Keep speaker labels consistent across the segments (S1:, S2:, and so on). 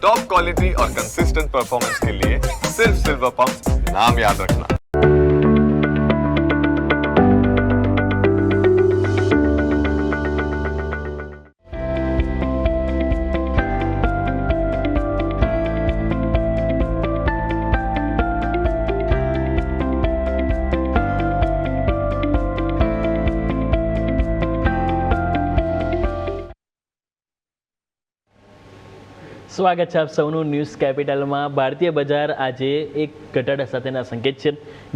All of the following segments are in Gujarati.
S1: टॉप क्वालिटी और कंसिस्टेंट परफॉर्मेंस के लिए सिर्फ सिल्वर पंप नाम याद रखना।
S2: સ્વાગત છે આપ સૌનું ન્યૂઝ કેપિટલમાં. ભારતીય બજાર આજે એક ઘટાડા સાથેના સંકેત છે.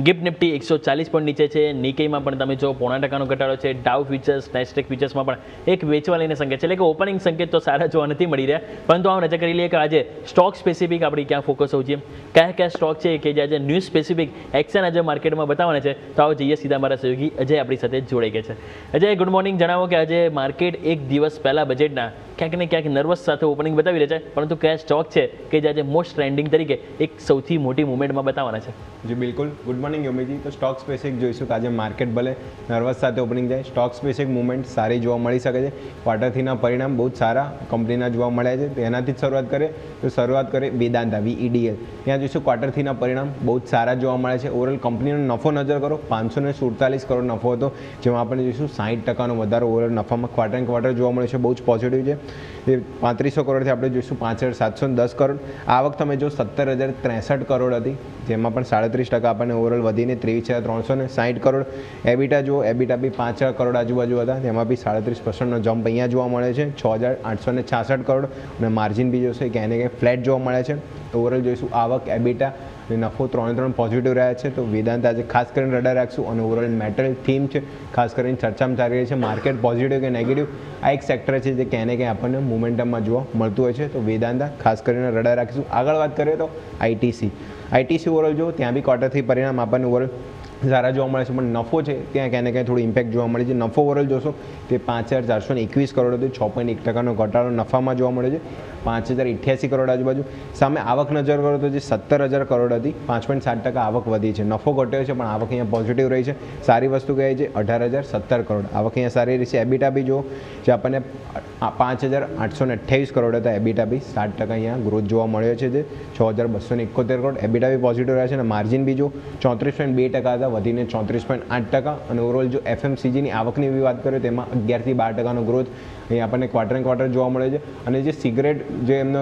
S2: ગિફ્ટ નિફ્ટી 140 પોઈન્ટ નીચે છે. નિકેઈમાં પણ તમે જો 0.5% ઘટાડો છે. ડાઉ ફ્યુચર્સ, નેસ્ડેક ફ્યુચર્સમાં પણ એક વેચવા લઈને સંકેત છે, એટલે કે ઓપનિંગ સંકેત તો સારા જોવા નથી મળી રહ્યા. પરંતુ આ નજર કરી લઈએ કે આજે સ્ટોક સ્પેસિફિક આપણી ક્યાં ફોકસ હોવું જોઈએ, કયા કયા સ્ટોક છે કે જે આજે ન્યૂઝ સ્પેસિફિક એક્શન આજે માર્કેટમાં બતાવવાના છે. તો આવો જઈએ સીધા મારા સહયોગી અજય આપણી સાથે જોડાઈ ગયા છે. Ajay, good morning. જણાવો કે આજે માર્કેટ એક દિવસ પહેલા બજેટના ક્યાંક ને ક્યાંક નર્વસ સાથે ઓપનિંગ બતાવી રહે છે, પરંતુ કયા સ્ટોક છે કે જે આજે મોસ્ટ ટ્રેન્ડિંગ તરીકે એક સૌથી મોટી મુવમેન્ટમાં બતાવવાના છે?
S3: જી બિલકુલ, ગુડ મોર્નિંગ યોમીજી. તો સ્ટોક સ્પેસિફિક જોઈશું કે આજે માર્કેટ ભલે નર્વસ સાથે ઓપનિંગ જાય, સ્ટોક સ્પેસિફિક મુવમેન્ટ સારી જોવા મળી શકે છે. ક્વાર્ટર3ના પરિણામ બહુ જ સારા કંપનીના જોવા મળ્યા છે. તેનાથી જ શરૂઆત કરીએ તો શરૂઆત કરીએ વેદાંતા VEDL. ત્યાં જોઈશું ક્વાર્ટર3ના પરિણામ બહુ જ સારા જોવા મળે છે. ઓવરઓલ કંપનીનો નફો નજર કરો, 547 કરોડ નફો હતો, જેમાં આપણે જોઈશું 60% વધારો ઓવરઓલ નફામાં ક્વાર્ટર જોવા મળે છે. બહુ જ પોઝિટિવ છે. 3500 કરોડથી આપણે જોઈશું 5710 કરોડ. આવક તમે જો 17,063 કરોડ હતી, જેમાં પણ 37% આપણને ઓવરઓલ વધીને 23,360 કરોડ. એબિટા જુઓ, એબિટા બી 5,000 કરોડ આજુબાજુ હતા, તેમાં બી 37%નો જમ્પ અહીંયા જોવા મળે છે, 6,866 કરોડ. અને માર્જિન બી જોશે કે એને કંઈ ફ્લેટ જોવા મળે છે. ઓવરઓલ જોઈશું આવક, એબિટા અને નફો 3 પોઝિટિવ રહ્યા છે. તો વેદાંત આજે ખાસ કરીને રડાર રાખશું. અને ઓવરઓલ મેટલ થીમ છે, ખાસ કરીને ચર્ચામાં ચાલી રહી છે. માર્કેટ પોઝિટિવ કે નેગેટિવ, આ એક સેક્ટર છે જે ક્યાંને ક્યાંય આપણને મોમેન્ટમમાં જોવા મળતું હોય છે. તો વેદાંતા ખાસ કરીને રડાર રાખીશું. આગળ વાત કરીએ તો આઈટીસી ઓવરઓલ જો ત્યાં બી ક્વાર્ટર3 પરિણામ આપણને ઓવરઓલ સારા જોવા મળે છે, પણ નફો છે ત્યાં ક્યાંને ક્યાંય થોડું ઇમ્પેક્ટ જોવા મળે છે. નફો ઓવરઓલ જોશો તે 5,421 કરોડ હતો, 6.1%નો ઘટાડો નફામાં જોવા મળે છે, 5,088 કરોડ આજુબાજુ. સામે આવક નજર કરો તો જે 17,000 કરોડ હતી, 5.7% આવક વધી છે. નફો ઘટ્યો છે પણ આવક અહીંયા પોઝિટિવ રહી છે. સારી વસ્તુ કહે છે 18,017 કરોડ આવક અહીંયા સારી રહી છે. એબિટા બી જો જે આપણને 5,828 કરોડ હતા, એબિટા બી 7% અહીંયા ગ્રોથ જોવા મળ્યો છે, જે 6,271 કરોડ. એબિટા બી પોઝિટિવ રહ્યા છે. અને માર્જિન બી જો 34.2% હતા, વધીને 34.8%. અને ઓવરઓલ જો FMCGની આવકની બી વાત કરીએ તેમાં 11થી 12%નો ગ્રોથ અહીં આપણને ક્વાર્ટર જોવા મળે છે. અને જે સિગરેટ જે એમનો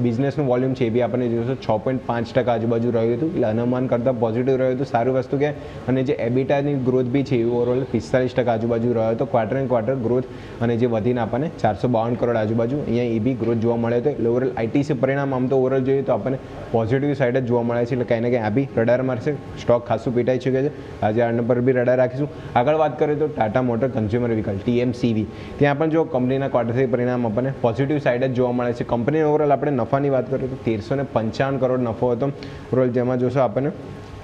S3: બિઝનેસનું વોલ્યુમ છે એ બી આપણને જોઈશું 6.5% આજુબાજુ રહ્યું હતું, એટલે અનુમાન કરતાં પોઝિટિવ રહ્યું હતું, સારું વસ્તુ કે. અને જે એબિટાની ગ્રોથ બી છે એ ઓવરઓલ 45% આજુબાજુ રહ્યો હતો, ક્વાર્ટર ગ્રોથ. અને જે વધીને આપણને 452 કરોડ આજુબાજુ અહીંયા એ બી ગ્રોથ જોવા મળે તો. એટલે ઓવરઓલ આઈટીસી પરિણામ આમ તો ઓવરઓલ જોઈએ તો આપણને પોઝિટિવ સાઈડ જ જોવા મળે છે. એટલે કંઈ ને કંઈ આ બી રડાર મારશે. સ્ટોક ખાસું પીટાઈ શકે છે. આજે આ નંબર બી રડાર રાખીશું. આગળ વાત કરીએ તો Tata motor consumer vehicle TMCV, ત્યાં પણ જો કંપનીના ક્વાર્ટર3 પરિણામ આપણને પોઝિટિવ સાઈડ જ જોવા મળે છે. કંપની ઓવરઓલ આપણે નફાની વાત કરીએ તો 1,355 કરોડ નફો હતો ઓવરઓલ, જેમાં જોશો આપણને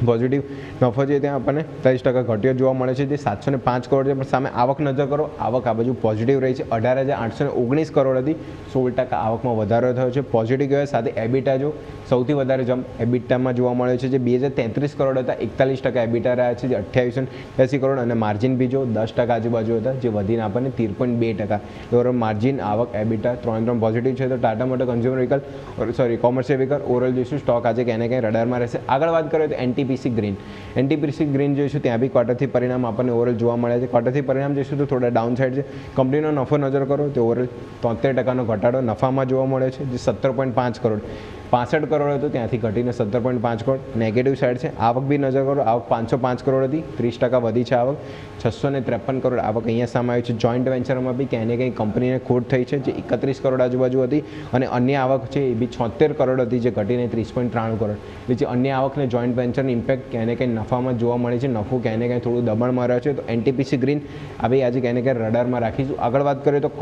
S3: પોઝિટિવ નફો છે ત્યાં આપણને 23% ઘટ્યો જોવા મળે છે, જે 705 કરોડ છે. પણ સામે આવક નજર કરો, આવક આ બાજુ પોઝિટિવ રહી છે, 18,819 કરોડ હતી, 16% આવકમાં વધારો થયો છે, પોઝિટિવ કહેવાય. સાથે એબિટા જો સૌથી વધારે જમ્પ એબિટામાં જોવા મળે છે, જે 2,033 કરોડ હતા, 41% એબિટા રહ્યા છે, જે 2880 કરોડ. અને માર્જિન બી જો 10% આજુબાજુ હતા, જે વધીને આપણને 13.2%. ઓવરઓલ માર્જિન, આવક, એબિટા 3 પોઝિટિવ છે. તો Tata motor consumer vehicle commercial vehicle overall જોઈશું સ્ટોક આજે ક્યાંને ક્યાંય રડારમાં રહેશે. આગળ વાત કરીએ તો NTPC ગ્રીન જોઈશું, ત્યાં બી ક્વાર્ટર3 પરિણામ આપણને ઓવરઓલ જોવા મળે છે. ક્વાર્ટર3 પરિણામ જોઈશું તો થોડા ડાઉન સાઇડ છે. કંપનીનો નફો નજર કરો તો ઓવરઓલ 73%નો ઘટાડો નફામાં જોવા મળે છે, જે 17.5 કરોડ 65 કરોડ હતું, ત્યાંથી ઘટીને 17.5 કરોડ. નેગેટિવ સાઇડ છે. આવક બી નજર કરો, આવક 505 કરોડ હતી, 30% વધી છે આવક, 653 કરોડ આવક અહીંયા સામે આવી છે. જોઈન્ટ વેન્ચરમાં બી ક્યાંને કંઈ કંપનીને ખોટ થઈ છે, જે 31 કરોડ આજુબાજુ હતી. અને અન્ય આવક છે એ બી 76 કરોડ હતી, જે ઘટીને 30.93 કરોડ. એટલે જે અન્ય આવકને જોઈન્ટ વેન્ચરની ઇમ્પેક્ટ ક્યાંને કંઈ નફામાં જોવા મળે છે. નફો ક્યાંને કંઈ થોડું દબાણમાં રહ્યો છે. તો NTPC ગ્રીન આ બી આજે ક્યાંને ક્યાંય રડારમાં રાખીશું. આગળ વાત કરીએ તો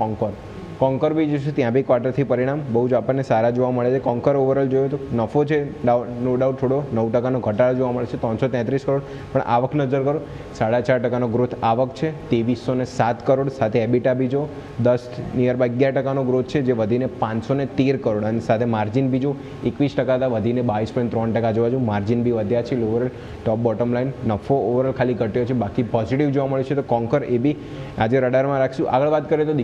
S3: કોન્કર બી જોઈશું, ત્યાં બી ક્વાર્ટર3 પરિણામ બહુ જ આપણને સારા જોવા મળે છે. કોન્કર ઓવરઓલ જોઈએ તો નફો છે નો ડાઉટ થોડો 9%નો ઘટાડો જોવા મળે છે, 333 કરોડ. પણ આવક નજર કરો, 4.5%નો ગ્રોથ આવક છે, 2,307 કરોડ. સાથે એબિટા બી જો 11% ગ્રોથ છે, જે વધીને 513 કરોડ. અને સાથે માર્જિન બી જો 21% વધીને 22.3% આજુબાજુ માર્જિન બી વધ્યા છે. ઓવરઓલ ટોપ બોટમ લાઈન નફો ઓવરઓલ ખાલી ઘટ્યો છે, બાકી પોઝિટિવ જોવા મળે છે. તો કોન્કર એ બી આજે રડારમાં રાખશું. આગળ વાત કરીએ તો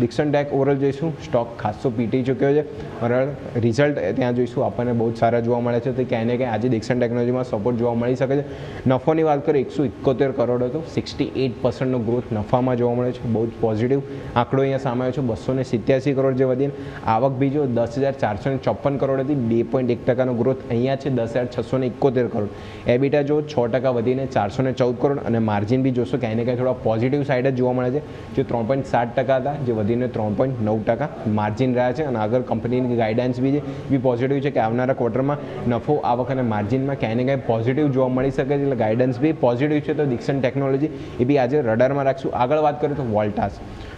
S3: દિક્સન દિક્સન ટેક ઓવરઓલ જોઈશું સ્ટોક ખાસો પીટી ચૂક્યો છે બરાબર. રિઝલ્ટ ત્યાં જોઈશું આપણને બહુ જ સારા જોવા મળે છે, તો ક્યાંય ને ક્યાંય આજે દિક્સન ટેકનોલોજીમાં સપોર્ટ જોવા મળી શકે છે. નફોની વાત કરીએ 171 કરોડ હતો, 68%નો ગ્રોથ નફામાં જોવા મળે છે, બહુ જ પોઝિટિવ આંકડો અહીંયા સામે આવ્યો છે. 287 કરોડ જે વધીને આવક બીજો 10,454 કરોડ હતી, 2.1%નો ગ્રોથ અહીંયા છે 10,671 કરોડ. એબિટા જો 6% વધીને 414 કરોડ અને માર્જિન બી જોશો ક્યાંય ને ક્યાંય થોડા પોઝિટિવ સાઇડ જ જોવા મળે છે, જે 3.7% હતા જે વધીને 3.9% માર્જિન રહ્યા છે. અને આગળ કંપનીની ગાઈડન્સ બી છે બી પોઝિટિવ છે કે આવનારા ક્વાર્ટરમાં નફો આવક અને માર્જિનમાં ક્યાંય ને ક્યાંય પોઝિટિવ જોવા મળી શકે છે, એટલે ગાઈડન્સ બી પોઝિટિવ છે. તો દિક્સન ટેકનોલોજી એ બી આજે રડારમાં રાખશું. આગળ વાત કરીએ તો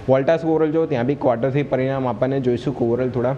S3: વોલ્ટાસ ઓવરઓલ જો ત્યાં બી ક્વાર્ટરથી પરિણામ આપણને જોઈશું કે ઓવરઓલ થોડા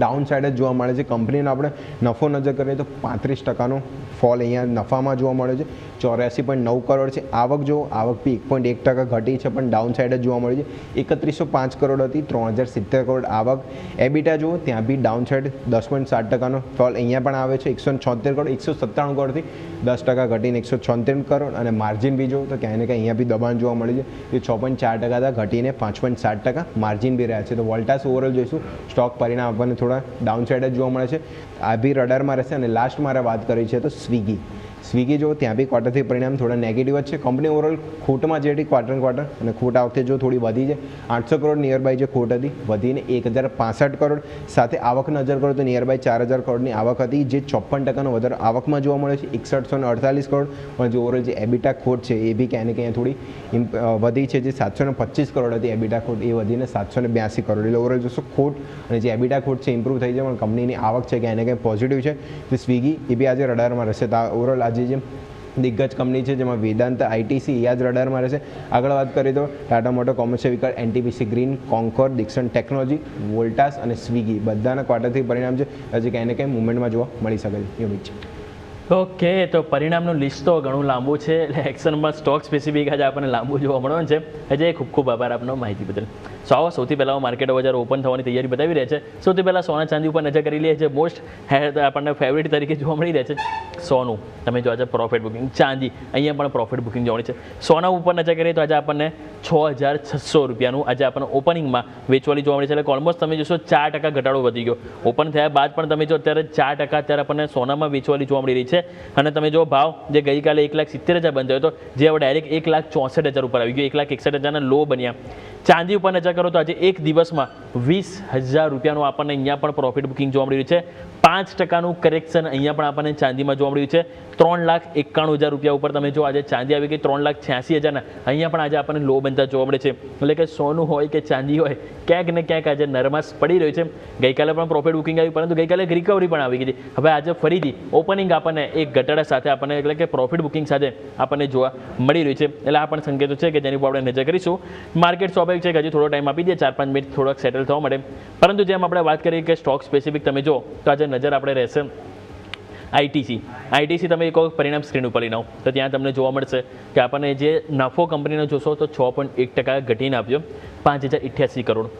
S3: ડાઉન સાઇડ જ જોવા મળે છે. કંપનીનો આપણે નફો નજર કરીએ તો 35%નો ફોલ અહીંયા નફામાં જોવા મળે છે, 84.9 કરોડ છે. આવક જો આવક બી 1.1% ઘટી છે પણ ડાઉન સાઇડ જ જોવા મળે છે, 3105 કરોડ હતી, 3070 કરોડ આવક. એબિટા જુઓ ત્યાં બી ડાઉન સાઇડ 10.7%નો ફોલ અહીંયા પણ આવે છે, 176 કરોડ 197 કરોડથી 10% ઘટીને 176 કરોડ. અને માર્જિન બી જો તો ક્યાંય ને ક્યાંય અહીંયા બી દબાણ જોવા મળે છે, જે 6.4% હતા ઘટીને 5.7% માર્જિન બી રહ્યા છે. તો વોલ્ટાસ ઓવરઓલ જોઈશું સ્ટોક પરિણામ આપણને થોડા ડાઉન સાઇડ જ જોવા મળે છે, આ બી રડારમાં રહેશે. અને લાસ્ટ મારે વાત કરી છે તો સ્વિગી જો ત્યાં બી ક્વાર્ટરથી પરિણામ થોડા નેગેટિવ જ છે. કંપની ઓવરઓલ ખોટમાં જે હતી ક્વાર્ટર અને ખોટ આ વખતે જો થોડી વધી છે, 800 કરોડ નિયર બાય જે ખોટ હતી વધીને 1065 કરોડ. સાથે આવક નજર કરો તો નિયર બાય 4000 કરોડની આવક હતી, જે 54%નો વધારો આવકમાં જોવા મળે છે, 6148 કરોડ. પણ જે ઓવરઓલ જે એબિટા ખોટ છે એ બી ક્યાંય ને ક્યાંય થોડી વધી છે, જે 725 કરોડ હતી એબિટા ખોટ એ વધીને 782 કરોડ. એટલે ઓવરઓલ જોશો ખોટ અને જે એબિટા ખોટ છે ઇમ્પ્રૂવ થઈ છે, પણ કંપનીની આવક છે ક્યાંય ને ક્યાંય પોઝિટિવ છે. જે સ્વિગી એ બી આજે રડારમાં રહેશે. તો ઓવરઓલ આજે જે દિગ્ગજ કંપની છે જેમાં વેદાંત આઈટીસી એ જ રડારમાં રહેશે. આગળ વાત કરીએ તો Tata motor commercial vehicle, NTPC green, Concor, Dixon technology, Voltas અને સ્વિગી બધાના ક્વાર્ટરથી પરિણામ છે હજી ક્યાંય ને ક્યાંય મુવમેન્ટમાં જોવા મળી શકે છે. યુમિત છે.
S2: ઓકે, તો પરિણામનું લિસ્ટ તો ઘણું લાંબુ છે, એટલે એક્શનમાં સ્ટોક સ્પેસિફિક આજે આપણને લાંબુ જોવા મળવાનું છે. અજય ખૂબ ખૂબ આભાર આપનો માહિતી બદલ. સૌથી પહેલાં માર્કેટ બજાર ઓપન થવાની તૈયારી બતાવી રહ્યા છે. સૌથી પહેલાં સોના ચાંદી ઉપર નજર કરી લઈએ છે. મોસ્ટ આપણને ફેવરિટ તરીકે જોવા મળી રહ્યા છે સોનું. તમે જો આજે પ્રોફિટ બુકિંગ, ચાંદી અહીંયા પણ પ્રોફિટ બુકિંગ જોવાની છે. સોના ઉપર નજર કરીએ તો આજે આપણને 6600 રૂપિયાનું આજે આપણને ઓપનિંગમાં વેચવાલી જોવા મળી છે, એટલે ઓલમોસ્ટ તમે જોશો 4% ઘટાડો વધી ગયો. ઓપન થયા બાદ પણ તમે જો અત્યારે 4% અત્યારે આપણને સોનામાં વેચવાલી જોવા મળી રહી છે. અને તમે જો ભાવ જે ગઈકાલે 1,70,000 બંધ થયો હતો, જે હવે ડાયરેક્ટ 1,64,000 ઉપર આવી ગયો, 1,61,000ના લો બન્યા. ચાંદી ઉપર નજર કરો તો આજે એક દિવસમાં 20,000 રૂપિયાનું આપણને અહીંયા પણ પ્રોફિટ બુકિંગ જોવા મળી રહ્યું છે. 5%નું કરેક્શન અહીંયા પણ આપણને ચાંદીમાં જોવા મળ્યું છે. 3,91,000 રૂપિયા ઉપર તમે જો આજે ચાંદી આવી ગઈ 3,86,000ના, અહીંયા પણ આજે આપણને લો બનતા જોવા મળે છે. એટલે કે સોનું હોય કે ચાંદી હોય, ક્યાંક ને ક્યાંક આજે નરમાશ પડી રહ્યું છે. ગઈકાલે પણ પ્રોફિટ બુકિંગ આવી, પરંતુ ગઈકાલે એક રિકવરી પણ આવી ગઈ. હવે આજે ફરીથી ઓપનિંગ આપણને એક ઘટાડા સાથે આપણને એટલે કે પ્રોફિટ બુકિંગ સાથે આપણને જોવા મળી રહ્યું છે. એટલે આ પણ સંકેતો છે કે જેની ઉપર આપણે નજર કરીશું. માર્કેટ સ્વાભાવિક છે કે હજી થોડો ટાઈમ આપી દે, 4-5 મિનિટ થોડોક સેટલ થવા માટે. પરંતુ જેમ આપણે વાત કરીએ કે સ્ટોક સ્પેસિફિક તમે જો તો આજે નજર આપણે રહેશે આઈટીસી તમે એક વખત પરિણામ સ્ક્રીન ઉપર લઈને આવો તો ત્યાં તમને જોવા મળશે કે આપણને જે નફો કંપનીનો જોશો તો 6.1% ઘટીને આપ્યો, 5,088 કરોડ.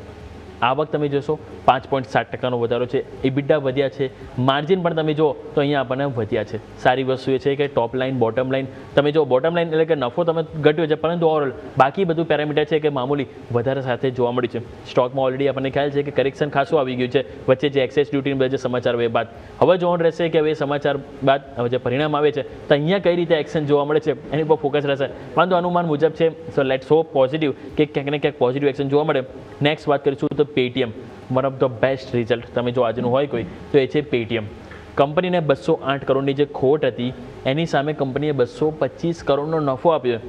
S2: આવક તમે જોશો 5.7%નો વધારો છે. ઇબિટા વધ્યા છે, માર્જિન પણ તમે જો તો અહીંયા આપણને વધ્યા છે. સારી વસ્તુ એ છે કે ટોપ લાઇન બોટમ લાઇન તમે જો બોટમ લાઇન એટલે કે નફો તમે ઘટ્યો છે, પરંતુ ઓવરઓલ બાકી બધું પેરામીટર છે કે મામૂલી વધારે સાથે જોવા મળ્યું છે. સ્ટોકમાં ઓલરેડી આપણને ખ્યાલ છે કે કરેક્શન ખાસું આવી ગયું છે વચ્ચે જે એક્સેસ ડ્યુટીના જે સમાચાર આવે બાદ. હવે જોવાનું રહેશે કે હવે સમાચાર બાદ હવે જે પરિણામ આવે છે તો અહીંયા કઈ રીતે એક્શન જોવા મળે છે એની પર ફોકસ રહેશે. પરંતુ અનુમાન મુજબ છે, સો લેટ્સ હોપ પોઝિટિવ કે ક્યાંક ને ક્યાંક પોઝિટિવ એક્શન જોવા મળે. નેક્સ્ટ વાત કરીશું તો Paytm, one of the best result તમે જો આજનું હોય કોઈ તો એ છે પેટીએમ. કંપનીને 208 કરોડની જે ખોટ હતી એની સામે કંપનીએ 225 કરોડનો નફો આપ્યો.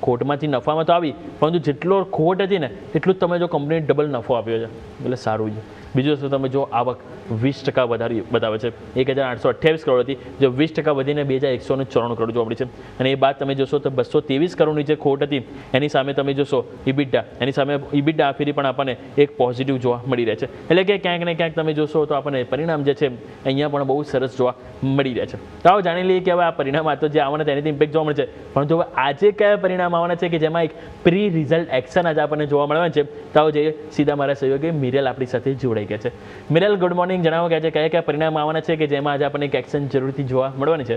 S2: ખોટમાંથી નફામાં તો આવી, પરંતુ જેટલો ખોટ હતી ને એટલું જ તમે જો કંપનીએ ડબલ નફો આપ્યો છે, એટલે સારું છે. બીજું વસ્તુ તમે જો આવક 20% વધારી બતાવે છે, 1,828 કરોડ હતી જે 20% વધીને 2,194 કરોડ જોવા મળી છે. અને એ બાદ તમે જોશો તો 223 કરોડની જે ખોટ હતી એની સામે તમે જોશો ઇબિટા, એની સામે ઇબિટા આફીરી પણ આપણને એક પોઝિટિવ જોવા મળી રહે છે. એટલે કે ક્યાંક ને ક્યાંક તમે જોશો તો આપણને પરિણામ જે છે અહીંયા પણ બહુ સરસ જોવા મળી રહે છે. તો આવો જાણી લઈએ કે હવે આ પરિણામ આ તો જે આવવાના તેનાથી ઇમ્પેક્ટ જોવા મળે છે, પરંતુ હવે આજે કયા પરિણામ આવવાના છે કે જેમાં એક પ્રી રિઝલ્ટ એક્શન આજે આપણને જોવા મળવાનું છે. તો આવો જઈએ સીધા મારા સહયોગી મિરેલ આપણી સાથે જોડાઈ ગયા છે. મિરેલ, ગુડ મોર્નિંગ. જણાવો કે આજે કયા કયા પરિણામ આવવાના છે કે જેમાં આજે આપણને એક એક્શન જરૂરથી જોવા મળવાની છે?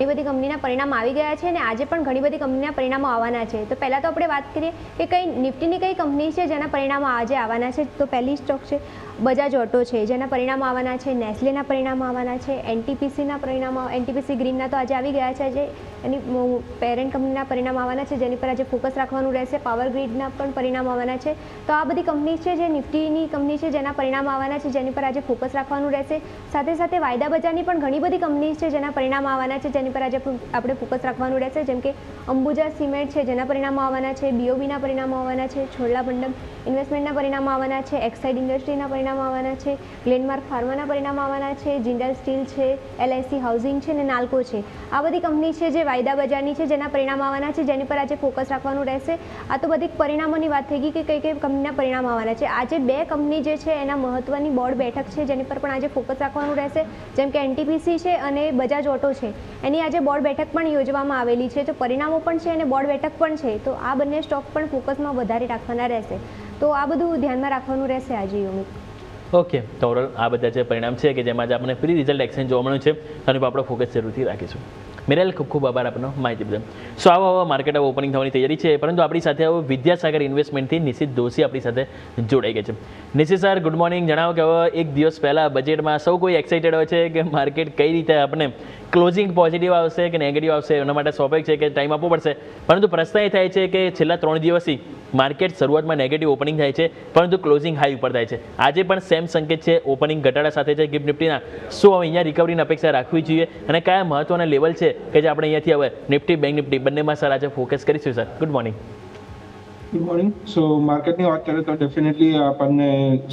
S4: ઘણી બધી કંપનીના પરિણામ આવી ગયા છે અને આજે પણ ઘણી બધી કંપનીના પરિણામો આવવાના છે. તો પહેલાં તો આપણે વાત કરીએ કે નિફ્ટીની કઈ કંપની છે જેના પરિણામો આજે આવવાના છે. તો પહેલી સ્ટોક છે બજાજ ઓટો છે, જેના પરિણામો આવવાના છે. નેસ્લેના પરિણામો આવવાના છે. એનટીપીસીના પરિણામો, એનટીપીસી ગ્રીનના તો આજે આવી ગયા છે. જે એની પેરેન્ટ કંપનીના પરિણામ આવવાના છે, જેની પર આજે ફોકસ રાખવાનું રહેશે. પાવર ગ્રીડના પણ પરિણામ આવવાના છે. તો આ બધી કંપની છે જે નિફ્ટીની કંપની છે જેના પરિણામ આવવાના છે, જેની પર આજે ફોકસ રાખવાનું રહેશે. સાથે સાથે વાયદા બજારની પણ ઘણી બધી કંપની છે જેના પરિણામ આવવાના છે, જેની પર આજે આપણે ફોકસ રાખવાનું રહેશે. જેમ કે અંબુજા સિમેન્ટ છે જેના પરિણામો આવવાના છે, બીઓબીના પરિણામો આવવાના છે, છોડલામંડમ ઇન્વેસ્ટમેન્ટના પરિણામો આવવાના છે, એક્સાઇડ ઇન્ડસ્ટ્રીના પરિણામો આવવાના છે, ગ્લેનમાર્ક ફાર્માના પરિણામો આવવાના છે, જિંદાલ સ્ટીલ છે, એલઆઈસી હાઉસિંગ છે અને નાલ્કો છે. આ બધી કંપની છે જે વાયદા બજારની છે જેના પરિણામો આવવાના છે, જેની પર આજે ફોકસ રાખવાનું રહેશે. આ તો બધી પરિણામોની વાત થઈ ગઈ કે કઈ કઈ કંપનીના પરિણામ આવવાના છે. આજે 2 કંપની જે છે એના મહત્વની બોર્ડ બેઠક છે, જેની પર પણ આજે ફોકસ રાખવાનું રહેશે. જેમ કે એનટીપીસી છે અને બજાજ ઓટો છે, એની આજે બોર્ડ બેઠક પણ યોજવામાં આવેલી છે. તો પરિણામો પણ છે અને બોર્ડ બેઠક પણ છે. તો આ બંને સ્ટોક પણ ફોકસમાં વધારે રાખવાના રહેશે. તો આ બધું ધ્યાનમાં રાખવાનું રહેશે આજે યોમિક.
S2: ઓકે, તો ઓવરઓલ આ બધા જે પરિણામ છે કે જેમાં આજે આપણને પ્રી રિઝલ્ટ એક્સચેન્જ જોવા મળ્યું છે, તેની પર આપણે ફોકસ જરૂરથી રાખીશું. મિરેલ, ખૂબ ખૂબ આભાર આપનો માહિતી બદલ. સો આવા માર્કેટ હવે ઓપનિંગ થવાની તૈયારી છે, પરંતુ આપણી સાથે હવે વિદ્યાસાગર ઇન્વેસ્ટમેન્ટથી નિશિત દોશી આપણી સાથે જોડાઈ ગયા છે. Nishit sir, good morning. જણાવો કે હવે એક દિવસ પહેલાં બજેટમાં સૌ કોઈ એક્સાઇટેડ હોય છે કે માર્કેટ કઈ રીતે આપણે ક્લોઝિંગ પોઝિટિવ આવશે કે નેગેટિવ આવશે, એના માટે સ્વાભાવિક છે કે ટાઈમ આપવો પડશે. પરંતુ પ્રશ્ન એ થાય છે કે છેલ્લા 3 દિવસથી માર્કેટ શરૂઆતમાં નેગેટિવ ઓપનિંગ થાય છે, પરંતુ ક્લોઝિંગ હાઈ ઉપર થાય છે. આજે પણ સેમ સંકેત છે, ઓપનિંગ ઘટાડા સાથે છે ગિફ્ટ નિફ્ટીના. શું હવે અહીંયા રિકવરીની અપેક્ષા રાખવી જોઈએ અને કયા મહત્વના લેવલ છે કે જે આપણે અહીંયાથી હવે નિફ્ટી, બેંક નિફ્ટી બંનેમાં સર આજે ફોકસ કરીશું? Sir, good morning.
S5: Good morning. So માર્કેટની વાત કરીએ તો ડેફિનેટલી આપણને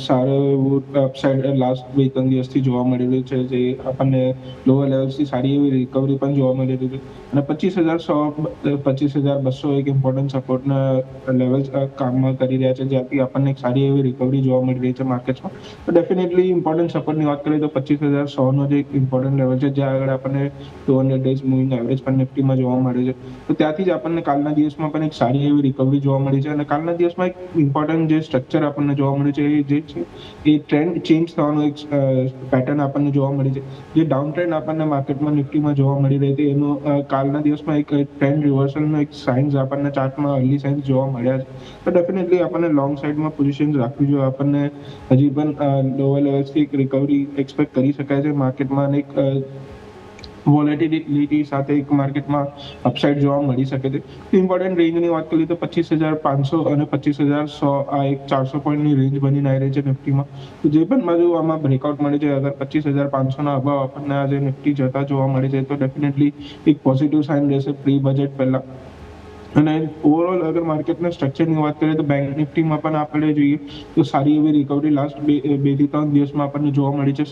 S5: સારું એવું અપસાઇડ લાસ્ટ 2-3 દિવસથી જોવા મળી રહ્યું છે, જે આપણને લોઅર લેવલ્સથી સારી એવી રિકવરી પણ જોવા મળી રહી છે. અને 25,100, 25,200 એક ઇમ્પોર્ટન્ટ સપોર્ટના લેવલ્સ કામમાં કરી રહ્યા છે, જ્યાંથી આપણને એક સારી એવી રિકવરી જોવા મળી રહી છે માર્કેટ્સમાં. તો ડેફિનેટલી ઇમ્પોર્ટન્ટ સપોર્ટની વાત કરીએ તો 25,100નો જે એક ઇમ્પોર્ટન્ટ લેવલ છે, જ્યાં આગળ આપણને 200 ડેઝ મૂવિંગ એવરેજ પણ નિફ્ટીમાં જોવા મળે છે. તો ત્યાંથી જ આપણને કાલના દિવસમાં પણ એક સારી એવી રિકવરી જોવા મળી છે. અને કાલના દિવસમાં એક ઇમ્પોર્ટન્ટ જે સ્ટ્રક્ચર આપણને જોવા મળ્યું છે, એ જે છે એ ટ્રેન્ડ ચેન્જ થવાનો એક પેટર્ન આપણને જોવા મળી છે. જે ડાઉન ટ્રેન્ડ આપણને માર્કેટમાં નિફ્ટીમાં જોવા મળી રહી હતી, એનું કાલના દિવસમાં એક ટ્રેન્ડ રિવર્સલનો એક સાઇન્સ આપણને ચાર્ટમાં અર્લી સાઇન્સ જોવા મળ્યા છે. તો ડેફિનેટલી આપણને લોંગ સાઇડમાં પોઝિશન રાખવી જોઈએ. આપણને હજી પણ લોઅર લેવલ્સથી એક રિકવરી એક્સપેક્ટ કરી શકાય છે માર્કેટમાં, અને એક વોલેટિલિટી સાથે એક માર્કેટમાં અપસાઇડ જોવા મળી શકે છે. ઇમ્પોર્ટન્ટ રેન્જની વાત કરીએ તો 25,500 અને 25,100 આ એક 400 પોઈન્ટની રેન્જ બનીને આવી રહી છે નિફ્ટીમાં. તો જે પણ બાજુ આમાં બ્રેકઆઉટ મળે છે, અગર 25,500ના અભાવ આપણને આજે નિફ્ટી જતા જોવા મળે છે, તો ડેફિનેટલી એક પોઝિટિવ સાઇન રહેશે પ્રી બજેટ પહેલા. અને ઓવરઓલ અગર માર્કેટના સ્ટ્રક્ચરની વાત કરીએ તો બેંક નિફ્ટીમાં પણ આપણે જોઈએ તો સારી એવી રિકવરી લાસ્ટ 2 થી 3 દિવસમાં આપણને જોવા મળી છે.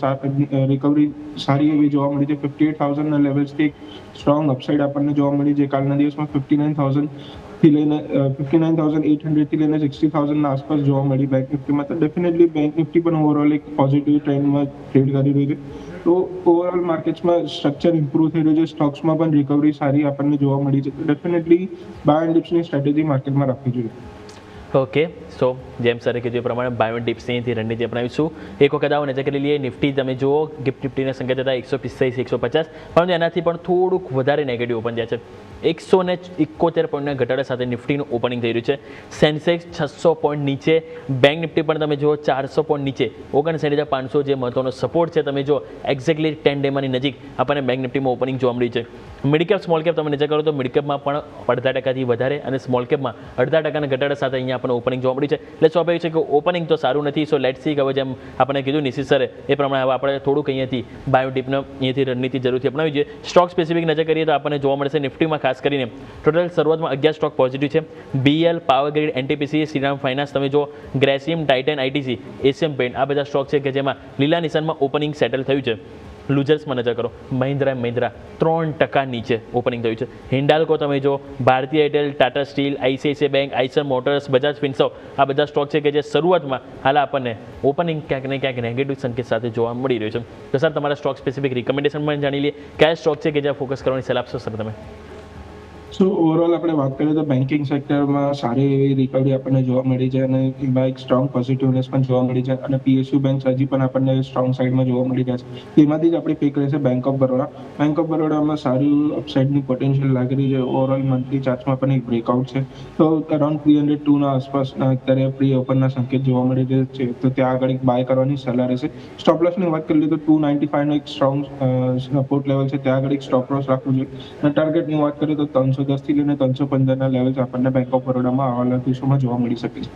S5: રિકવરી સારી એવી જોવા મળી છે. 58,000ના લેવલ્સથી એક સ્ટ્રોંગ અપસાઇડ આપણને જોવા મળી છે. કાલના દિવસમાં 59,000થી લઈને 59,800થી લઈને 60,000ના આસપાસ જોવા મળી બેંક નિફ્ટીમાં. તો ડેફિનેટલી બેંક નિફ્ટી પણ ઓવરઓલ એક પોઝિટિવ ટ્રેન્ડમાં ટ્રેડ કરી રહી છે. તો ઓવરઓલ માર્કેટ્સમાં સ્ટ્રક્ચર ઇમ્પ્રૂવ થઈ રહ્યું છે, સ્ટોક્સમાં પણ રિકવરી સારી આપણને જોવા મળી છે. તો ડેફિનેટલી બાય એન્ડ ડિપ્સની સ્ટ્રેટેજી માર્કેટમાં રાખવી જોઈએ.
S2: ઓકે, સો જેમ સરે કીધું એ પ્રમાણે બાય એન્ડ ટિપ્સની રણનીતિ અપનાવીશું. એક વખત આવો નજર કરી લઈએ. નિફ્ટી તમે જુઓ, ગિફ્ટ નિફ્ટીના સંકેત હતા 145, 150, પરંતુ એનાથી પણ થોડુંક વધારે નેગેટિવ ઓપન થયા છે. 171 પોઈન્ટના ઘટાડા સાથે નિફ્ટીનું ઓપનિંગ થઈ રહ્યું છે. સેન્સેક્સ 600 પોઈન્ટ નીચે, બેંક નિફ્ટી પણ તમે જુઓ 400 પોઈન્ટ નીચે, 59,500 જે મહત્વનો સપોર્ટ છે તમે જુઓ એક્ઝેક્ટલી 10 ડેમાંની નજીક આપણને બેંક નિફ્ટીમાં ઓપનિંગ જોવા મળી છે. મિડકેપ સ્મોલ કેપ તમે નજર કરો તો મિડકેપમાં પણ 0.5%થી વધારે અને સ્મોલ કેપમાં 0.5%ના ઘટાડા સાથે અહીંયા આપણને ઓપનિંગ જોવા મળી છે. એટલે સ્વાભાવિક છે કે ઓપનિંગ તો સારું નથી. સો લેટ્સ સી કે હવે જેમ આપણે કીધું નિશિત સરે એ પ્રમાણે હવે આપણે થોડુંક અહીંયાથી બાયોટીપનો અહીંયાથી રણનીતિ જરૂરથી અપનાવી જોઈએ. સ્ટોક સ્પેસિફિક નજર કરીએ તો આપણને જોવા મળશે નિફ્ટીમાં ખાસ કરીને ટોટલ શરૂઆતમાં 11 સ્ટોક પોઝિટિવ છે. BL, power grid, NTPC, Shriram finance તમે જો, ગ્રેસિમ, ટાઇટન, ITC, એશિયન પેન્ટ આ બધા સ્ટોક છે કે જેમાં લીલા નિશાનમાં ઓપનિંગ સેટલ થયું છે. લૂઝર્સમાં નજર કરો, મહિન્દ્રા 3% નીચે ઓપનિંગ થયું છે. હિન્ડાલ્કો તમે જો, Bharti Airtel, Tata steel, ICICI bank, Eicher motors, Bajaj Finserv આ બધા સ્ટોક છે કે જે શરૂઆતમાં હાલ આપણને ઓપનિંગ ક્યાંક ને ક્યાંક નેગેટિવ સંકેત સાથે જોવા મળી રહ્યું છે. તો સર તમારા સ્ટોક સ્પેસિફિક રિકમેન્ડેશન પણ જાણી લઈએ. કયા સ્ટોક છે કે જ્યાં ફોકસ કરવાની સલાહ આપશો સર તમે?
S5: સો ઓવરઓલ આપણે વાત કરીએ તો બેન્કિંગ સેક્ટરમાં સારી એવી રિકવરી આપણને જોવા મળી છે અને એમાં એક સ્ટ્રોંગ પોઝિટિવનેસ પણ જોવા મળી છે અને PSU બેંક હજી પણ આપણને સ્ટ્રોંગ સાઇડમાં જોવા મળી રહ્યા છે. તેમાંથી જ આપણી પિક રહેશે bank of Baroda. Bank of બરોડામાં સારું અપસાઇડની પોટેન્શિયલ લાગી રહી છે. ઓવરઓલ મંથલી ચાર્ટમાં પણ એક બ્રેકઆઉટ છે. તો અરાઉન્ડ 302ના આસપાસના અત્યારે પ્રી ઓપનના સંકેત જોવા મળી રહ્યા છે. તો ત્યાં આગળ એક બાય કરવાની સલાહ રહેશે. સ્ટોપ લોસની વાત કરીએ તો 295નો એક સ્ટ્રોંગ સપોર્ટ લેવલ છે, ત્યાં આગળ એક સ્ટોપ લોસ રાખવું જોઈએ અને ટાર્ગેટની વાત કરીએ તો 310 થી લઈને 315ના લેવલ્સ આપણને બેંક ઓફ બરોડામાં આવનારા દિવસોમાં જોવા મળી શકે છે.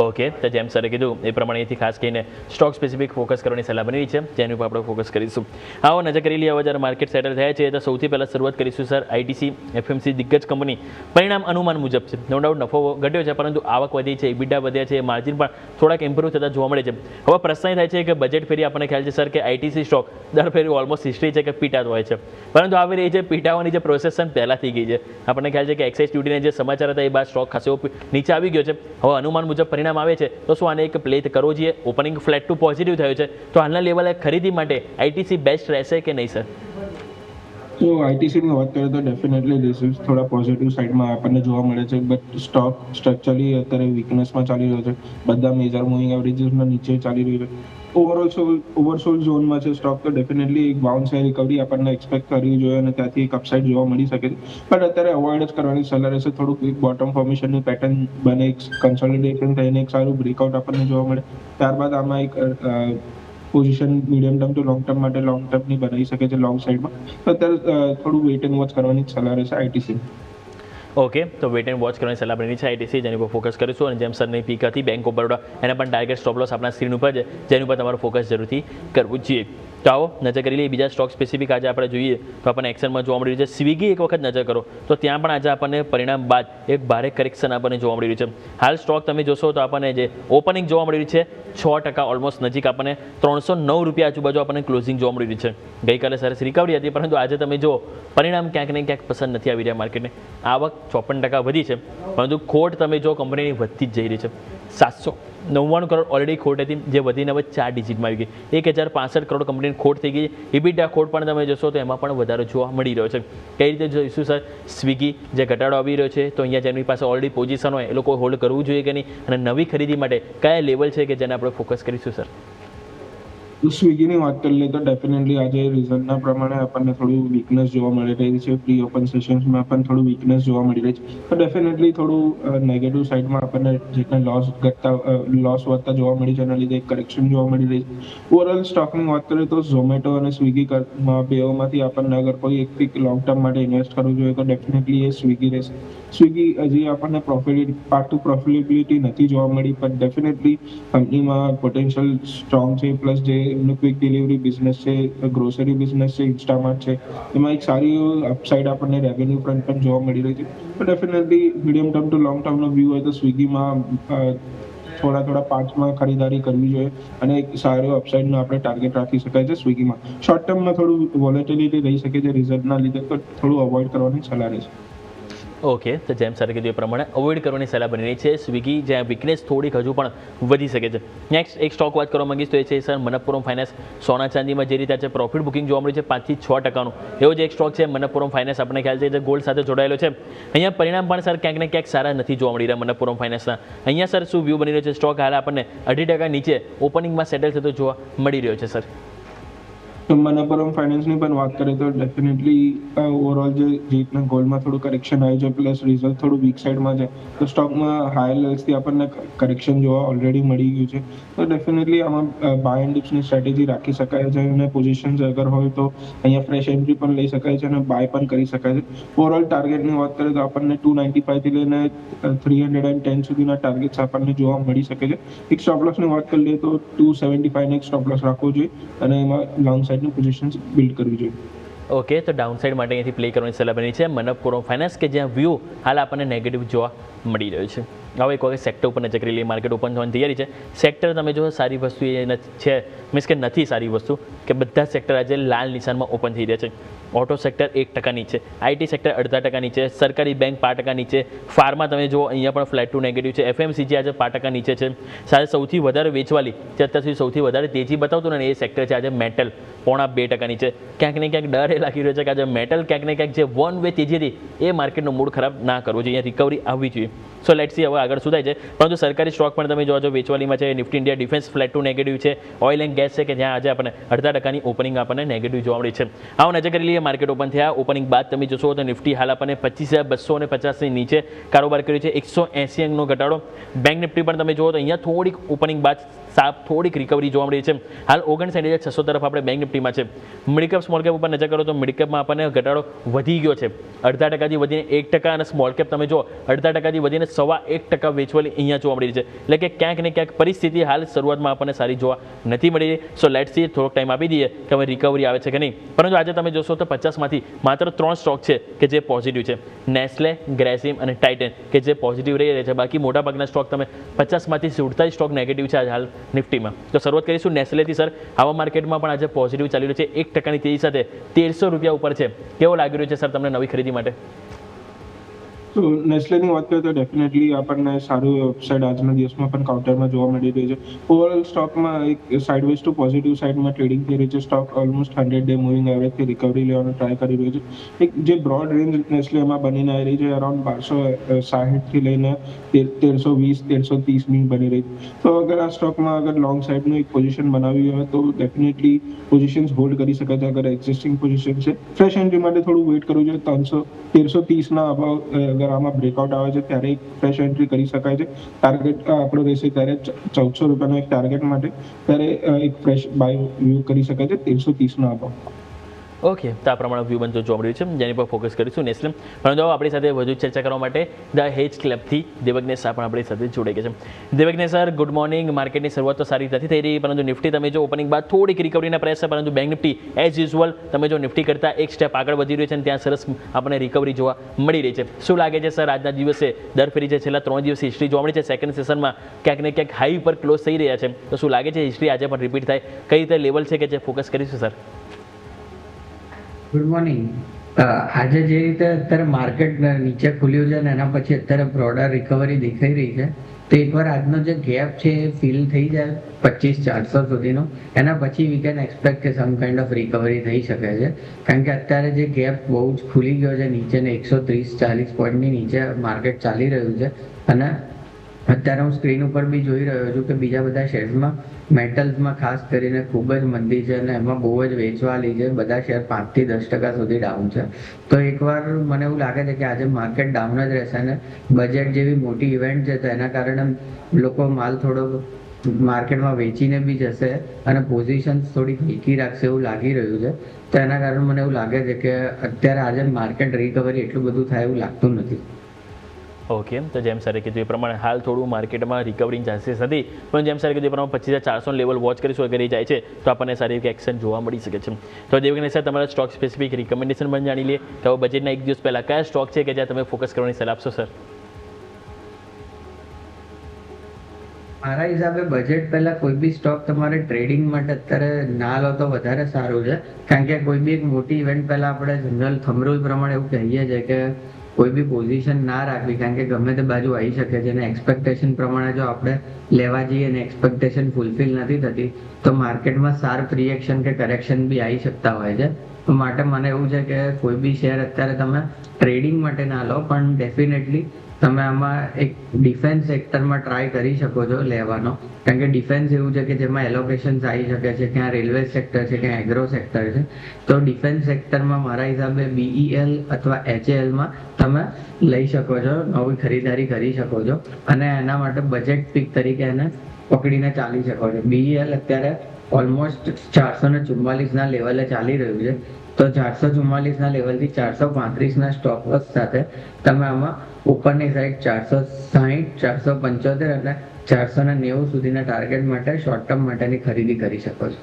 S2: ઓકે, તો જેમ સરે કીધું એ પ્રમાણેથી ખાસ કરીને સ્ટોક સ્પેસિફિક ફોકસ કરવાની સલાહ બની છે, જેની ઉપર આપણે ફોકસ કરીશું. આવો નજર કરી લઈએ હવે જ્યારે માર્કેટ સેટલ થયા છે તો સૌથી પહેલાં શરૂઆત કરીશું સર ITC FMC દિગ્ગજ કંપની. પરિણામ અનુમાન મુજબ છે, નો ડાઉટ નફો ઘટ્યો છે પરંતુ આવક વધી છે, EBITDA વધ્યા છે, માર્જિન પણ થોડાક ઇમ્પ્રૂવ થતા જોવા મળે છે. હવે પ્રશ્ન એ થાય છે કે બજેટ ફેરી આપણને ખ્યાલ છે સર કે ITC સ્ટોક દર ફેરી ઓલમોસ્ટ હિસ્ટ્રી છે કે પીટાતો હોય છે, પરંતુ આ ફેરી એ જે પીટાવાની જે પ્રોસેસ છે પહેલાં થઈ ગઈ છે. આપણને ખ્યાલ છે કે એક્સાઇઝ ડ્યુટીના જે સમાચાર હતા એ બાદ સ્ટોક ખાસો નીચે આવી ગયો છે. હવે અનુમાન મુજબ પરિણામ આવે છે તો શું આને એક પ્લે કરવો જોઈએ? ઓપનિંગ ફ્લેટ ટુ પોઝિટિવ થયો છે તો હાલના લેવલે ખરીદી માટે ITC બેસ્ટ રહેશે કે નહીં સર?
S5: તો ITCની વાત કરીએ તો ડેફિનેટલી રિઝલ્ટ થોડા પોઝિટિવ સાઇડમાં આપણને જોવા મળે છે, બટ સ્ટોક સ્ટ્રક્ચરલી અત્યારે વીકનેસમાં ચાલી રહ્યો છે. બધા મેજર મૂવિંગ એવરેજીસના નીચે ચાલી રહ્યું છે. ઓવરસોલ્ડ ઝોનમાં છે સ્ટોક, તો ડેફિનેટલી એક બાઉન્સ રિકવરી આપણને એક્સપેક્ટ કરવી જોઈએ અને ત્યાંથી એક અપસાઇડ જોવા મળી શકે છે. બટ અત્યારે અવોઇડ જ કરવાની સલાહ રહેશે. થોડુંક એક બોટમ ફોર્મેશનની પેટર્ન બને, એક કન્સોલિડેશન થઈને એક સારું બ્રેકઆઉટ આપણને જોવા મળે, ત્યારબાદ આમાં એક position medium term to long term માટે લોંગ ટર્મની બનાવી શકે છે લોંગ સાઇડમાં. તો અત્યારે થોડું વેઇટ એન્ડ વોચ કરવાની જ સલાહ રહેશે ITC.
S2: ઓકે, તો વેટ એન્ડ વોચ કરવાની સલાહ બની છે ITC, જેની ઉપર ફોકસ કરીશું. અને જેમ સરની પીક હતી બેંક ઓફ બરોડા, એના પણ ટાર્ગેટ સ્ટોપ લોસ આપણા સ્ક્રીન ઉપર છે, જેની ઉપર તમારું ફોકસ જરૂરથી કરવું જોઈએ. તો આવો નજર કરી લઈએ બીજા સ્ટોક સ્પેસિફિક. આજે આપણે જોઈએ તો આપણને એક્શનમાં જોવા મળી રહ્યું છે સ્વિગી. એક વખત નજર કરો તો ત્યાં પણ આજે આપણને પરિણામ બાદ એક ભારે કરેક્શન આપણને જોવા મળી રહ્યું છે. હાલ સ્ટોક તમે જોશો તો આપણને જે ઓપનિંગ જોવા મળી રહ્યું છે 6% ઓલમોસ્ટ નજીક, આપણને 309 રૂપિયા આજુબાજુ આપણને ક્લોઝિંગ જોવા મળી રહ્યું છે. ગઈકાલે સરસ રિકવરી હતી, પરંતુ આજે તમે જો પરિણામ ક્યાંક ને ક્યાંક પસંદ નથી આવી રહ્યા માર્કેટને. આવક 54% વધી છે, પરંતુ ખોટ તમે જો કંપનીની વધતી જ જઈ રહી છે. 799 કરોડ ઓલરેડી ખોટ હતી, જે વધીને હવે 4 ડિજિટમાં આવી ગઈ. 1065 કરોડ કંપનીની ખોટ થઈ ગઈ. EBITDA ખોટ પણ તમે જોશો તો એમાં પણ વધારો જોવા મળી રહ્યો છે. કઈ રીતે જોઈશું સર? સ્વિગી જે ઘટાડો આવી રહ્યો છે, તો અહીંયા જેની પાસે ઓલરેડી પોઝિશન હોય એ લોકો હોલ્ડ કરવું જોઈએ કે નહીં, અને નવી ખરીદી માટે કયા લેવલ છે કે જેને આપણે ફોકસ કરીશું સર?
S5: સ્વિગીની વાત કરી લઈએ તો ડેફિનેટલી આજે રિઝલ્ટના પ્રમાણે આપણને થોડું વીકનેસ જોવા મળી રહી છે. પ્રી ઓપન સેશન્સમાં પણ થોડું વીકનેસ જોવા મળી રહી છે. તો ડેફિનેટલી થોડું નેગેટિવ સાઇડમાં આપણને જેટલા લોસ વધતા જોવા મળી છે એના લીધે એક કરેક્શન જોવા મળી રહી છે. ઓવરઓલ સ્ટોકની વાત કરીએ તો ઝોમેટો અને સ્વિગી બેઓમાંથી આપણને અગર કોઈ એક પિક લોંગ ટર્મ માટે ઇન્વેસ્ટ કરવું જોઈએ તો ડેફિનેટલી એ સ્વિગી રહેશે. સ્વિગી હજી આપણને પાર્ટ ટુ પ્રોફિટેબિલિટી નથી જોવા મળી, પણ ડેફિનેટલી કંપનીમાં પોટેન્શિયલ સ્ટ્રોંગ છે. પ્લસ જે એમનું ક્વિક ડિલિવરી બિઝનેસ છે, ગ્રોસરી બિઝનેસ છે, ઇન્સ્ટામાર્ટ છે, એમાં એક સારી અપસાઇડ આપણને રેવન્યુ ફ્રન્ટ પણ જોવા મળી રહી છે. તો definitely medium term to long ટર્મનો વ્યૂ હોય તો સ્વિગીમાં થોડા પાર્ટ્સમાં ખરીદારી કરવી જોઈએ અને એક સારો અપસાઇડનો આપણે ટાર્ગેટ રાખી શકાય છે સ્વિગીમાં. શોર્ટ ટર્મમાં થોડું વોલેટિલિટી રહી શકે છે રિઝલ્ટના લીધે, તો થોડું અવોઇડ કરવાની સલાહ રહેશે.
S2: ઓકે, તો જેમ સર કીધું એ પ્રમાણે અવોઇડ કરવાની સલાહ બની રહી છે સ્વિગી, જ્યાં વીકનેસ થોડીક હજુ પણ વધી શકે છે. નેક્સ્ટ એક સ્ટોક વાત કરવા માંગીશ તો એ છે સર મનપ્પુરમ ફાઇનાન્સ. સોના ચાંદીમાં જે રીતે છે પ્રોફિટ બુકિંગ જોવા મળ્યું છે 5 થી 6%. એવો જ એક સ્ટોક છે મનપ્પુરમ ફાઇનાન્સ, આપણને ખ્યાલ છે જે ગોલ્ડ સાથે જોડાયેલો છે. અહીંયા પરિણામ પણ સર ક્યાંક ને ક્યાંક સારા નથી જોવા મળી રહ્યા મનપ્પુરમ ફાઇનાન્સના. અહીંયા સર શું વ્યૂ બની રહ્યો છે? સ્ટોક હાલ આપણને 2.5% નીચે ઓપનિંગમાં સેટલ થતો જોવા મળી રહ્યો છે સર.
S5: મનપ્પુરમ ફાઇનાન્સની પણ વાત કરીએ તો ડેફિનેટલી ઓવરઓલ જે રીતના ગોલ્ડમાં થોડું કરેક્શન આવ્યું છે, પ્લસ રિઝલ્ટ થોડું વીક સાઇડમાં છે, તો સ્ટોકમાં હાયર લેવલ્સથી આપણને કરેક્શન જોવા ઓલરેડી મળી ગયું છે. તો ડેફિનેટલી આમાં બાય એન્ડ ડિપ્સની સ્ટ્રેટેજી રાખી શકાય છે અને પોઝિશન્સ અગર હોય તો અહીંયા ફ્રેશ એન્ટ્રી પણ લઈ શકાય છે અને બાય પણ કરી શકાય છે. ઓવરઓલ ટાર્ગેટની વાત કરીએ તો આપણને 295 થી લઈને 310 સુધીના ટાર્ગેટ્સ આપણને જોવા મળી શકે છે. એક સ્ટોપ લોસની વાત કરી લઈએ તો 275 ને એક સ્ટોપ લોસ રાખવો જોઈએ અને એમાં લોંગ સાઇડની પોઝિશન્સ બિલ્ડ કરવી જોઈએ.
S2: ઓકે, તો ડાઉન સાઇડ માટે અહીંથી પ્લે કરવાની સલાહ બની છે મનપ્પુરમ ફાઇનાન્સ, કે જ્યાં વ્યૂ હાલ આપણને નેગેટિવ જોવા મળી રહ્યો છે. હવે એક વખત સેક્ટર ઉપર નજર કરી લઈએ. માર્કેટ ઓપન થવાની તૈયારી છે. સેક્ટર તમે જો સારી વસ્તુ એ છે, મીન્સ કે નથી સારી વસ્તુ કે બધા સેક્ટર આજે લાલ નિશાનમાં ઓપન થઈ રહ્યા છે. ઓટો સેક્ટર 1% નીચે, આઈટી સેક્ટર 0.5% નીચે, સરકારી બેંક 5% નીચે, ફાર્મા તમે જુઓ અહીંયા પણ ફ્લેટ ટુ નેગેટિવ છે, એફએમસીજી આજે 5% નીચે છે. સાથે સૌથી વધારે વેચવાલી જે અત્યાર સુધી સૌથી વધારે તેજી બતાવતું ને એ સેક્ટર છે આજે મેટલ 0.5% નીચે. ક્યાંક ને ક્યાંક ડર એ લાગી રહ્યો છે કે આજે મેટલ ક્યાંક ને ક્યાંક જે વન વે તેજી હતી એ માર્કેટનો મૂડ ખરાબ ના કરવો જોઈએ, અહીંયા રિકવરી આવવી જોઈએ. સો લેટ્સ સી હવે આગળ શું થાય છે. પરંતુ સરકારી સ્ટોક પણ તમે જોવા વેચવાલીમાં છે. Nifty India defence flat to negative છે, ઓઇલ એન્ડ ગેસ છે કે જ્યાં આજે આપણને 0.5%ની ઓપનિંગ આપણને નેગેટિવ જોવા મળી છે. આવો નજર કરી લઈએ માર્કેટ ઓપન થયા. ઓપનિંગ બાદ તમે જોશો તો નિફ્ટી હાલ આપણને 25,250ની નીચે કારોબાર કર્યો છે, 180 અંકનો ઘટાડો. બેંક નિફ્ટી પણ તમે જુઓ તો અહીંયા થોડીક ઓપનિંગ બાદ થોડીક રિકવરી જોવા મળી છે. હાલ 59,600 તરફ આપણે બેંક નિફ્ટીમાં છે. મિડકેપ સ્મોલ કેપ ઉપર નજર કરો તો મિડકેપમાં આપણને ઘટાડો વધી ગયો છે, 0.5%થી વધીને 1%, અને સ્મોલ કેપ તમે જુઓ 0.5%થી વધીને 1.25% વેચવાલી અહીંયા જોવા મળી છે. એટલે કે ક્યાંક ને ક્યાંક પરિસ્થિતિ હાલ શરૂઆતમાં આપણને સારી જોવા નથી મળી. સો લેટ્સ સી, થોડોક ટાઈમ આપી દઈએ કે હવે રિકવરી આવે છે કે નહીં. પરંતુ આજે તમે જોશો તો 50માંથી માત્ર 3 સ્ટોક છે કે જે પોઝિટિવ છે, નેસ્લે, ગ્રેસિમ અને ટાઇટન કે જે પોઝિટિવ રહી રહ્યા છે. બાકી મોટાભાગના સ્ટોક તમે 50માંથી 47 સ્ટોક નેગેટિવ છે આજે હાલ નિફ્ટીમાં. તો શરૂઆત કરીશું નેસ્લેથી. સર, આવા માર્કેટમાં પણ આજે પોઝિટિવ ચાલી રહ્યું છે, 1%ની તેજી સાથે 1300 રૂપિયા ઉપર છે. કેવો લાગી રહ્યો છે સર તમને નવી ખરીદી માટે?
S5: તો નેસ્લેની વાત કરીએ તો ડેફિનેટલી આપણને સારું અપસાઇડ આજના દિવસમાં પણ કાઉન્ટરમાં જોવા મળી રહી છે. ઓવરઓલ સ્ટોકમાં એક સાઇડવેઝ ટુ પોઝિટિવ સાઇડમાં ટ્રેડિંગ થઈ રહી છે. સ્ટોક ઓલમોસ્ટ 100-day મૂવિંગ એવરેજથી રિકવરી લેવાનો ટ્રાય કરી રહ્યો છે. એક જે બ્રોડ રેન્જ નેસ્લે એમાં બનીને આવી રહી છે, અરાઉન્ડ 1260થી લઈને 1320-1330ની બની રહી છે. તો અગર આ સ્ટોકમાં અગર લોંગ સાઇડનું એક પોઝિશન બનાવી હોય તો ડેફિનેટલી પોઝિશન્સ હોલ્ડ કરી શકાય છે. અગર એક્ઝિસ્ટિંગ પોઝિશન છે, ફ્રેશ એન્ટ્રી માટે થોડું વેઇટ કરવું જોઈએ. 1330ના અભાવ અગર આમાં બ્રેકઆઉટ આવે છે ત્યારે એક ફ્રેશ એન્ટ્રી કરી શકાય છે. ટાર્ગેટ આપણો રહેશે ત્યારે 1400 રૂપિયાનો એક ટાર્ગેટ માટે, ત્યારે એક ફ્રેશ બાય વ્યૂ કરી શકાય છે 1330નો અભાવ.
S2: ઓકે, તો આ પ્રમાણે વ્યૂ બનતો જોવા મળ્યું છે, જેની પર ફોકસ કરીશું નેસ્લે. પરંતુ આપણી સાથે વધુ ચર્ચા કરવા માટે ધ હેજ ક્લબથી દેવજ્ઞેશ શાહ પણ આપણી સાથે જોડાઈ ગયા છે. દેવજ્ઞેશ સર, ગુડ મોર્નિંગ. માર્કેટની શરૂઆત તો સારી નથી થઈ રહી, પરંતુ નિફ્ટી તમે જો ઓપનિંગ બાદ થોડીક રિકવરીના પ્રયાસ છે, પરંતુ બેંક નિફ્ટી એઝ યુઝ્યુઅલ તમે જો નિફ્ટી કરતાં એક સ્ટેપ આગળ વધી રહ્યું છે અને ત્યાં સરસ આપણને રિકવરી જોવા મળી રહી છે. શું લાગે છે સર આજના દિવસે દર ફેરી છે છેલ્લા 3 દિવસ હિસ્ટ્રી જોવા મળી છે, સેકન્ડ સેશનમાં ક્યાંક ને ક્યાંક હાઈ પર ક્લોઝ થઈ રહ્યા છે, તો શું લાગે છે હિસ્ટ્રી આજે પણ રિપીટ થાય? કઈ રીતે લેવલ છે કે જે ફોકસ કરીશું સર?
S6: Good morning. આજે જે રીતે અત્યારે માર્કેટ નીચે ખુલ્યું છે ને એના પછી અત્યારે બ્રોડર રિકવરી દેખાઈ રહી છે, તો એકવાર આજનો જે ગેપ છે એ ફિલ થઈ જાય 25,400 સુધીનો, એના પછી વી કેન એક્સપેક્ટ કે સમ કાઇન્ડ ઓફ રિકવરી થઈ શકે છે. કારણ કે અત્યારે જે ગેપ બહુ જ ખુલી ગયો છે નીચે ને 130-40 પોઈન્ટની નીચે માર્કેટ ચાલી રહ્યું છે. અને અત્યારે હું સ્ક્રીન ઉપર બી જોઈ રહ્યો છું કે બીજા બધા શેર્સમાં મેટલ્સમાં ખાસ કરીને ખૂબ જ મંદી છે અને એમાં બહુ જ વેચવાલી છે. બધા શેર 5થી 10% સુધી ડાઉન છે. તો એકવાર મને એવું લાગે છે કે આજે માર્કેટ ડાઉન જ રહેશે અને બજેટ જેવી મોટી ઇવેન્ટ છે તો એના કારણે લોકો માલ થોડો માર્કેટમાં વેચીને બી જશે અને પોઝિશન્સ થોડી વીકી રાખશે એવું લાગી રહ્યું છે. તો એના કારણે મને એવું લાગે છે કે અત્યારે આજે માર્કેટ રિકવરી એટલું બધું થાય એવું લાગતું નથી.
S2: ઓકે, તો જેમ સરે કીધું એ પ્રમાણે હાલ થોડું માર્કેટમાં રિકવરીની ચાન્સીસ નથી, પણ જેમ સરે કીધું એ પ્રમાણે 25,400 લેવલ વોચ કરીશું. અગર એ જાય છે તો આપણને સારી એવી એક્શન જોવા મળી શકે છે. તો દેવજ્ઞેશ સર, તમારા સ્ટોક સ્પેસિફિક રિકમેન્ડેશન પણ જાણી લઈએ કે હવે બજેટના એક દિવસ પહેલાં કયા સ્ટોક છે કે જ્યાં તમે ફોકસ કરવાની સલાહ આપશો સર?
S6: મારા હિસાબે બજેટ પહેલા કોઈ બી સ્ટોક તમારે ટ્રેડિંગ માટે અત્યારે ના લો તો વધારે સારું છે. કારણ કે કોઈ બી એક મોટી ઇવેન્ટ પહેલા આપણે જનરલ થંબ રૂલ પ્રમાણે એવું કહીએ છીએ કે કોઈ બી પોઝિશન ના રાખવી, કારણ કે ગમે તે બાજુ આવી શકે છે અને એક્સપેક્ટેશન પ્રમાણે જો આપણે લેવા જઈએ અને એક્સપેક્ટેશન ફૂલફિલ નથી થતી તો માર્કેટમાં શાર્પ રિએક્શન કે કરેક્શન બી આવી શકતા હોય છે. તો માટે મને એવું છે કે કોઈ બી શેર અત્યારે તમે ટ્રેડિંગ માટે ના લો, પણ ડેફિનેટલી તમે આમાં એક ડિફેન્સ સેક્ટરમાં ટ્રાય કરી શકો છો લેવાનો. કારણ કે ડિફેન્સ એવું છે કે જેમાં એલોકેશન્સ આવી શકે છે, ક્યાં રેલવે સેક્ટર છે, ક્યાં એગ્રો સેક્ટર છે. તો ડિફેન્સ સેક્ટરમાં મારા હિસાબે BEL અથવા HALમાં તમે લઈ શકો છો, નવી ખરીદારી કરી શકો છો અને એના માટે બજેટ પીક તરીકે એને પકડીને ચાલી શકો છો. BEL અત્યારે ઓલમોસ્ટ 444ના લેવલે ચાલી રહ્યું છે. તો 444ના લેવલથી 435ના સ્ટોપ લોસ સાથે તમે આમાં ઉપરની સાઈડ 460, 475 અને 490 સુધીના ટાર્ગેટ માટે શોર્ટ ટર્મ માટેની ખરીદી કરી શકો છો.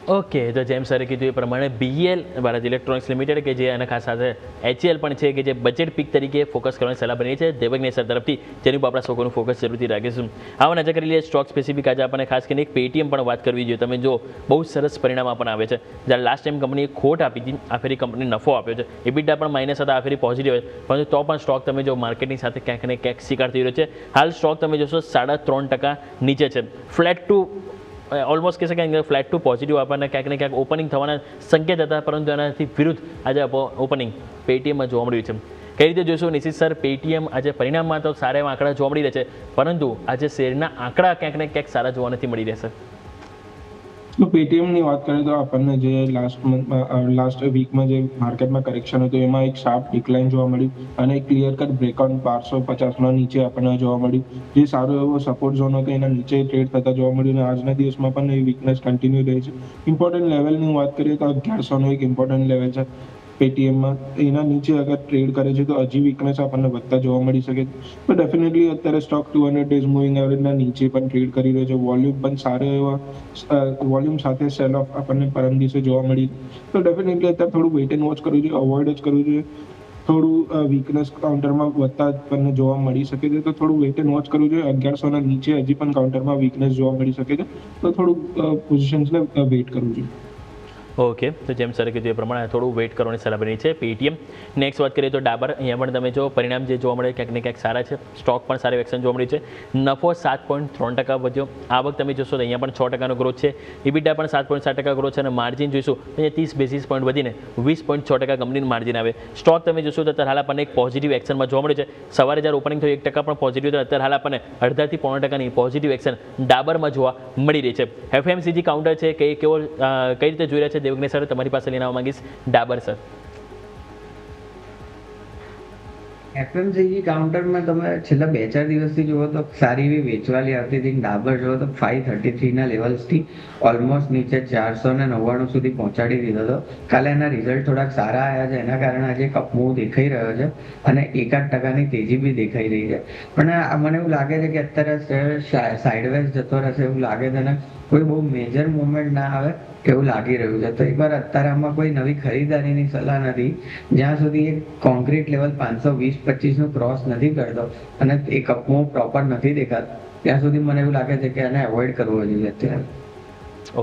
S2: ઓકે, તો જેમ સરે કીધું એ પ્રમાણે BEL ભારત ઇલેક્ટ્રોનિક્સ લિમિટેડ કે જે અને ખાસ સાથે HCL પણ છે કે જે બજેટ પીક તરીકે ફોકસ કરવાની સલાહ બની છે દેવજ્ઞ સર તરફથી, જેની ઉપર આપણા સૌનું ફોકસ જરૂરથી રાખીશું. આવા નજર કરી લઈએ સ્ટોક સ્પેસિફિક. આજે આપણને ખાસ કરીને એક પેટીએમ પણ વાત કરવી જોઈએ. તમે જો બહુ સરસ પરિણામ આપણને આવે છે. જ્યારે લાસ્ટ ટાઈમ કંપનીએ ખોટ આપી હતી, આ ફેરી કંપની નફો આપ્યો છે. EBITDA પણ માઇનસ હતા, આ ફેરી પોઝિટિવ હોય, પરંતુ તો પણ સ્ટોક તમે જો માર્કેટની સાથે ક્યાંક ને ક્યાંક શિકાર થઈ રહ્યો છે. હાલ સ્ટોક તમે જોશો 3.5% નીચે છે. ફ્લેટ ટુ ઓલમોસ્ટ કહી શકાય ફ્લેટ ટુ પોઝિટિવ આપણને ક્યાંક ને ક્યાંક ઓપનિંગ થવાના સંકેત હતા, પરંતુ એનાથી વિરુદ્ધ આજે ઓપનિંગ પેટીએમમાં જોવા મળ્યું છે. કઈ રીતે જોઈશું નિશિત સર? પેટીએમ આજે પરિણામમાં તો સારા એવા આંકડા જોવા મળી રહ્યા છે, પરંતુ આજે શેરના આંકડા ક્યાંક ને ક્યાંક સારા જોવા નથી મળી રહ્યા.
S5: તો પેટીએમની વાત કરીએ તો આપણને જે લાસ્ટ વીકમાં જે માર્કેટમાં કરેક્શન હતું એમાં એક શાર્પ ડિક્લાઇન જોવા મળ્યું અને એક ક્લિયર કટ બ્રેકઆઉટ 1250 નીચે આપણને જોવા મળ્યું, જે સારો એવો સપોર્ટ ઝોન હતો એના નીચે ટ્રેડ થતા જોવા મળ્યું અને આજના દિવસમાં પણ એ વીકનેસ કન્ટિન્યુ રહી છે. ઇમ્પોર્ટન્ટ લેવલની વાત કરીએ તો 1100નો એક ઇમ્પોર્ટન્ટ લેવલ છે પેટીએમમાં. એના નીચે અગર ટ્રેડ કરે છે તો હજી વીકનેસ આપણને વધતા જોવા મળી શકે છે. તો ડેફિનેટલી અત્યારે સ્ટોક 200 ડેઝ મૂવિંગ એવરેજના નીચે પણ ટ્રેડ કરી રહ્યો છે. વોલ્યુમ પણ સારો એવા વોલ્યુમ સાથે સેલ ઓફ આપણને પરમ દિવસે જોવા મળી. તો ડેફિનેટલી અત્યારે થોડું વેઇટ એન્ડ વોચ કરવું જોઈએ, અવોઇડ જ કરવું જોઈએ. થોડું વીકનેસ કાઉન્ટરમાં વધતા આપણને જોવા મળી શકે છે, તો થોડું વેઇટ એન્ડ વોચ કરવું જોઈએ. 1100ના નીચે હજી પણ કાઉન્ટરમાં વીકનેસ જોવા મળી શકે છે, તો થોડું પોઝિશન્સને વેઇટ કરવું જોઈએ.
S2: ઓકે, તો જેમ સરે કીધું એ પ્રમાણે થોડું વેઇટ કરવાની સલાહ બની છે પેટીએમ. નેક્સ્ટ વાત કરીએ તો ડાબર. અહીંયા પણ તમે જો પરિણામ જે જોવા મળે ક્યાંક ને ક્યાંક સારા છે. સ્ટોક પણ સારી એક્શન જોવા મળી છે. નફો 7.3% વધ્યો. આવક તમે જોશો તો અહીંયા પણ 6%નો ગ્રોથ છે. EBITDA પણ 7.7% ગ્રોથ છે અને માર્જિન જોઈશું તો અહીંયા 30 બેસિસ પોઈન્ટ વધીને 20.6% કંપનીનું માર્જિન આવે. સ્ટોક તમે જોશો તો અત્યારે હાલ આપણને એક પોઝિટિવ એક્શનમાં જોવા મળે છે. સવારે જ્યારે ઓપનિંગ થયું 1% પણ પોઝિટિવ હતો, અત્યારે હાલ આપણને 1.5% પોઝિટિવ એક્શન ડાબરમાં જોવા મળી રહી છે. FMCG કાઉન્ટર છે કે કેવો કઈ રીતે જોઈ રહ્યા છે દેવજ્ઞ સર? તમારી પાસે લઈને આવવા માંગીશ ડાબર સર.
S6: FMCG કાઉન્ટરમાં તમે છેલ્લા 2-4 દિવસથી જુઓ તો સારી એવી વેચવાલી આવતી હતી. ડાબર જુઓ તો 533ના લેવલ્સથી ઓલમોસ્ટ નીચે 499 સુધી પહોંચાડી દીધો હતો. કાલે એના રિઝલ્ટ થોડાક સારા આવ્યા છે, એના કારણે આજે કપમૂવ દેખાઈ રહ્યો છે અને 1-8%ની તેજી બી દેખાઈ રહી છે. પણ મને એવું લાગે છે કે અત્યારે સાઇડવેઝ જતો રહેશે એવું લાગે છે અને કોઈ બહુ મેજર મુવમેન્ટ ના આવે એવું લાગી રહ્યું છે. તો એકવાર અત્યારે આમાં કોઈ નવી ખરીદારીની સલાહ નથી જ્યાં સુધી એક કોન્ક્રીટ લેવલ 520-25નું ક્રોસ નથી કરતો અને એ કપમૂવ પ્રોપર નથી દેખાતો, ત્યાં સુધી મને એવું લાગે છે કે એને એવોઇડ કરવો જોઈએ અત્યારે.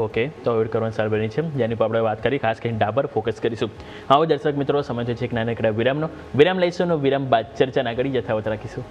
S2: ઓકે, તો એવોઇડ કરવાની સારી બની છે, જેની પર આપણે વાત કરી. ખાસ કરીને ડાબર ફોકસ કરીશું. આવો દર્શક મિત્રો, સમય છે એક નાનકડા વિરામનો. વિરામ લઈશું, વિરામ બાદ ચર્ચાના આગળ યથાવત રાખીશું.